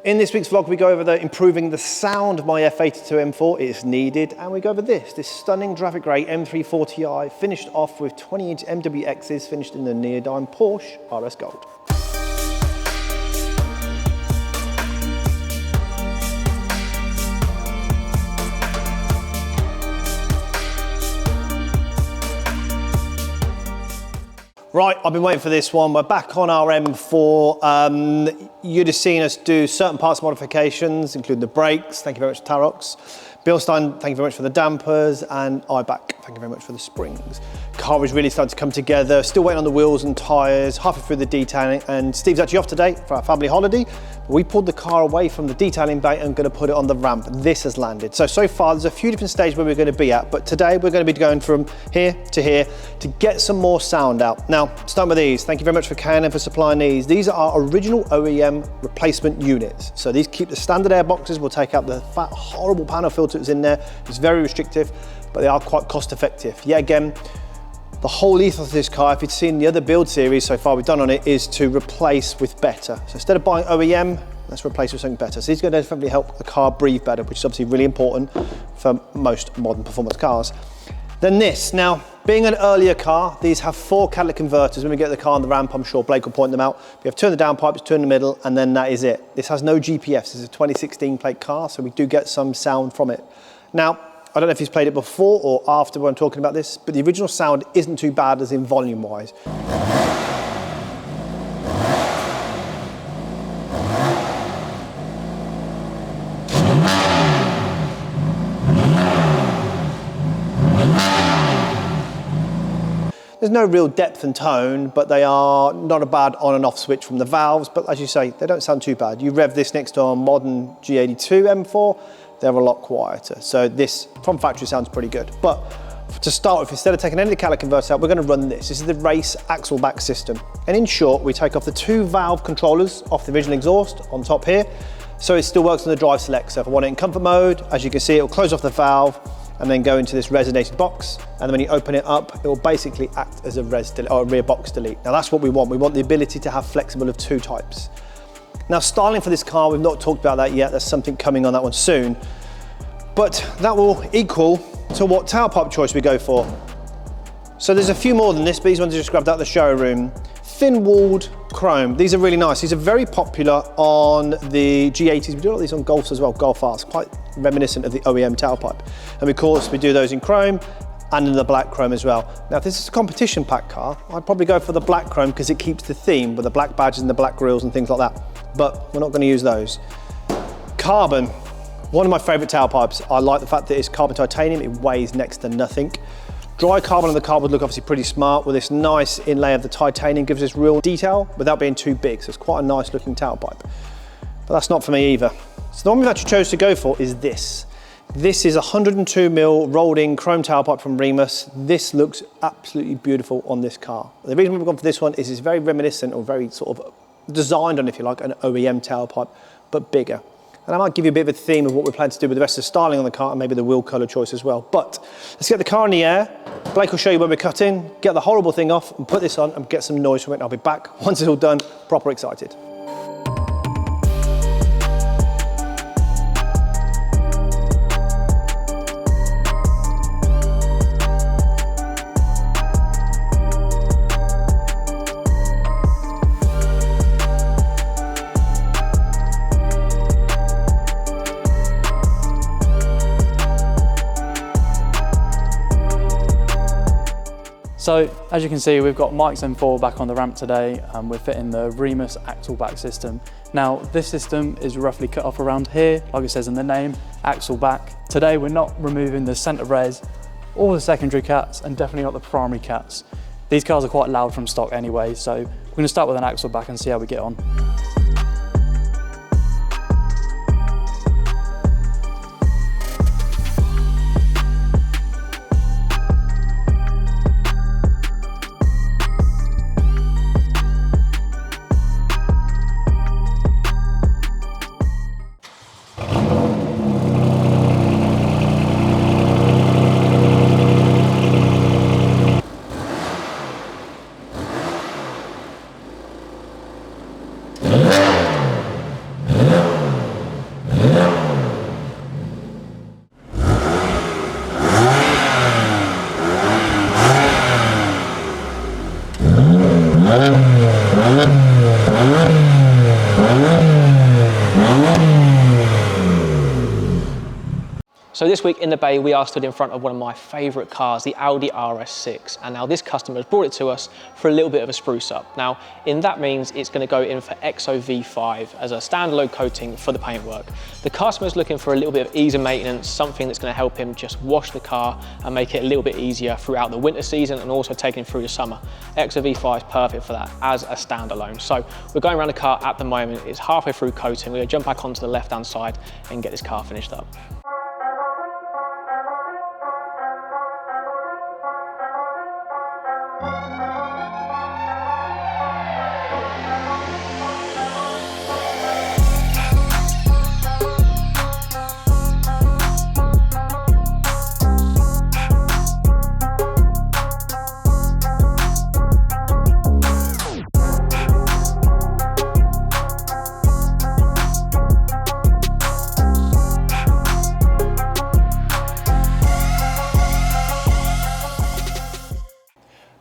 In this week's vlog, we go over improving the sound of my F82 M4. It's needed. And we go over this stunning Dravit Grey M340i, finished off with 20-inch M-WXs, finished in the Neodyme Porsche RS Gold. Right, I've been waiting for this one. We're back on our M4. You'd have seen us do certain parts modifications, including the brakes. Thank you very much, Tarox. Bilstein, thank you very much for the dampers, and iBack, thank you very much for the springs. Car is really starting to come together. Still waiting on the wheels and tyres, halfway through the detailing, and Steve's actually off today for our family holiday. We pulled the car away from the detailing bay and going to put it on the ramp. This has landed. So far, there's a few different stages where we're going to be at, but today we're going to be going from here to get some more sound out. Now, starting with these, thank you very much for Canon for supplying these. These are our original OEM replacement units. So these keep the standard air boxes. We'll take out the fat, horrible panel filter that's in there. It's very restrictive, but they are quite cost effective. Yet again, the whole ethos of this car, if you've seen the other build series so far we've done on it, is to replace with better. So instead of buying OEM, let's replace with something better. So these are going to definitely help the car breathe better, which is obviously really important for most modern performance cars. Then this, now being an earlier car, these have 4 catalytic converters. When we get the car on the ramp, I'm sure Blake will point them out. We have 2 in the downpipes, 2 in the middle, and then that is it. This has no GPS. This is a 2016 plate car, so we do get some sound from it. Now, I don't know if he's played it before or after when I'm talking about this, but the original sound isn't too bad as in volume wise. There's no real depth and tone, but they are not a bad on and off switch from the valves, but as you say, they don't sound too bad. You rev this next to a modern G82 M4, they're a lot quieter. So this from factory sounds pretty good. But to start with, instead of taking any of the catalytic converters out, we're going to run this. This is the race axle back system. And in short, we take off the 2 valve controllers off the original exhaust on top here. So it still works on the drive select. So if I want it in comfort mode, as you can see, it'll close off the valve and then go into this resonated box. And then when you open it up, it will basically act as a rear box delete. Now that's what we want. We want the ability to have flexible of 2 types. Now styling for this car, we've not talked about that yet. There's something coming on that one soon. But that will equal to what tailpipe choice we go for. So there's a few more than this, but these ones I just grabbed out of the showroom. Thin-walled chrome. These are really nice. These are very popular on the G80s. We do a lot of these on Golfs as well, Golf R's, quite reminiscent of the OEM tailpipe. And of course, we do those in chrome and in the black chrome as well. Now, if this is a competition pack car, I'd probably go for the black chrome because it keeps the theme with the black badges and the black grills and things like that. But we're not going to use those. Carbon. One of my favourite tailpipes. I like the fact that it's carbon titanium. It weighs next to nothing. Dry carbon on the car would look obviously pretty smart with this nice inlay of the titanium, gives us real detail without being too big. So it's quite a nice looking tailpipe. But that's not for me either. So the one we've actually chose to go for is this. This is a 102mm rolled in chrome tailpipe from Remus. This looks absolutely beautiful on this car. The reason we've gone for this one is it's very reminiscent or very sort of designed on, if you like, an OEM tailpipe, but bigger. And I might give you a bit of a theme of what we plan to do with the rest of the styling on the car and maybe the wheel colour choice as well. But let's get the car in the air. Blake will show you when we're cutting, get the horrible thing off and put this on and get some noise from it. And I'll be back once it's all done, proper excited. So as you can see, we've got Mike's M4 back on the ramp today and we're fitting the Remus axle back system. Now this system is roughly cut off around here, like it says in the name, axle back. Today we're not removing the centre res or the secondary cats and definitely not the primary cats. These cars are quite loud from stock anyway, so we're going to start with an axle back and see how we get on. So this week in the bay, we are stood in front of one of my favourite cars, the Audi RS6. And now this customer has brought it to us for a little bit of a spruce up. Now, that means it's going to go in for XOV5 as a standalone coating for the paintwork. The customer's looking for a little bit of ease of maintenance, something that's going to help him just wash the car and make it a little bit easier throughout the winter season and also taking him through the summer. XOV5 is perfect for that as a standalone. So we're going around the car at the moment. It's halfway through coating. We're going to jump back onto the left-hand side and get this car finished up.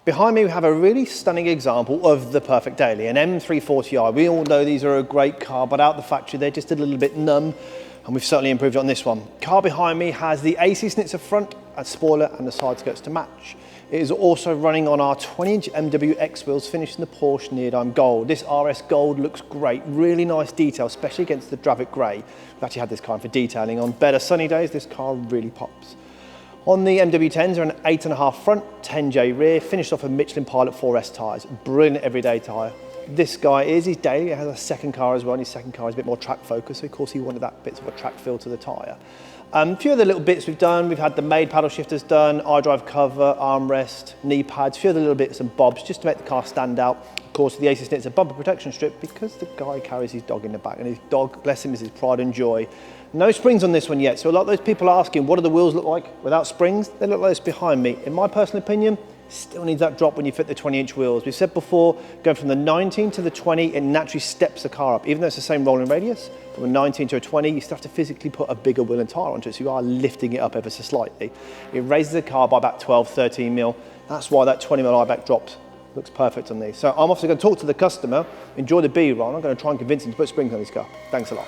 Behind me we have a really stunning example of the perfect daily, an M340i. We all know these are a great car, but out the factory they're just a little bit numb, and we've certainly improved on this one. Car behind me has the AC snitzer front, a spoiler and the side skirts to match. It is also running on our 20-inch M-WX wheels finished in the Porsche Neodyme Gold. This RS Gold looks great, really nice detail, especially against the Dravit Grey. We've actually had this car in for detailing. On better sunny days, this car really pops. On the MW10s are an 8.5 front, 10J rear, finished off a Michelin Pilot 4S tyres. Brilliant everyday tyre. This guy is his daily. It has a second car as well, and his second car is a bit more track focused, so of course he wanted that bit of a track feel to the tyre. A few of the little bits we've done, we've had the made paddle shifters done, iDrive cover, armrest, knee pads, a few of the little bits and bobs just to make the car stand out. Of course, the AC snitzer bumper protection strip because the guy carries his dog in the back, and his dog, bless him, is his pride and joy. No springs on this one yet, so a lot of those people are asking, what do the wheels look like without springs? They look like this behind me. In my personal opinion, still needs that drop when you fit the 20-inch wheels. We've said before, going from the 19 to the 20, it naturally steps the car up. Even though it's the same rolling radius, from a 19 to a 20, you still have to physically put a bigger wheel and tyre onto it, so you are lifting it up ever so slightly. It raises the car by about 12, 13 mil. That's why that 20 mil I-back drops looks perfect on these. So I'm obviously going to talk to the customer, enjoy the B-roll, I'm going to try and convince him to put springs on his car. Thanks a lot.